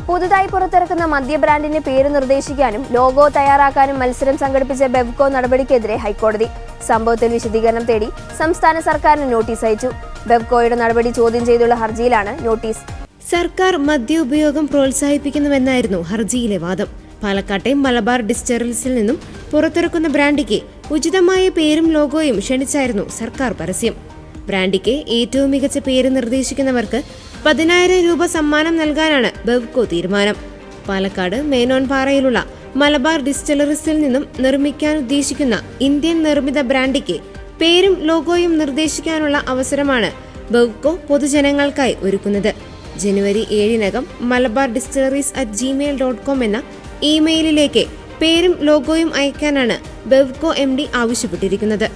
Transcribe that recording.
പുതുതായി പുറത്തിറക്കുന്ന മദ്യ ബ്രാൻഡിന്റെ പേര് നിർദ്ദേശിക്കാനും ലോഗോ തയ്യാറാക്കാനും മത്സരം സംഘടിപ്പിച്ച ബെവ്കോ നടപടിക്കെതിരെ ഹൈക്കോടതി. സംഭവത്തിൽ വിശദീകരണം തേടി സംസ്ഥാന സർക്കാരിന് നോട്ടീസ് അയച്ചു. ബെവ്കോയുടെ നടപടി ചോദ്യം ചെയ്തുള്ള ഹർജിയിലാണ് നോട്ടീസ്. സർക്കാർ മദ്യ ഉപയോഗം പ്രോത്സാഹിപ്പിക്കുന്നുവെന്നായിരുന്നു ഹർജിയിലെ വാദം. പാലക്കാട്ടെ മലബാർ ഡിസ്റ്റിലറീസിൽ നിന്നും പുറത്തിറക്കുന്ന ബ്രാൻഡിക്ക് ഉചിതമായ പേരും ലോഗോയും ക്ഷണിച്ചായിരുന്നു സർക്കാർ പരസ്യം. ബ്രാൻഡിക്ക് ഏറ്റവും മികച്ച പേര് നിർദ്ദേശിക്കുന്നവർക്ക് 10,000 രൂപ സമ്മാനം നൽകാനാണ് ബെവ്കോ തീരുമാനം. പാലക്കാട് മേനോൻപാറയിലുള്ള മലബാർ ഡിസ്റ്റിലറീസിൽ നിന്നും നിർമ്മിക്കാൻ ഉദ്ദേശിക്കുന്ന ഇന്ത്യൻ നിർമ്മിത ബ്രാൻഡിക്ക് പേരും ലോഗോയും നിർദ്ദേശിക്കാനുള്ള അവസരമാണ് ബെവ്കോ പൊതുജനങ്ങൾക്കായി ഒരുക്കുന്നത്. ജനുവരി 7-നകം malabarDistilleries@gmail.com എന്ന ഇമെയിലിലേക്ക് പേരും ലോഗോയും അയക്കാനാണ് ബെവ്കോ MD ആവശ്യപ്പെട്ടിരിക്കുന്നത്.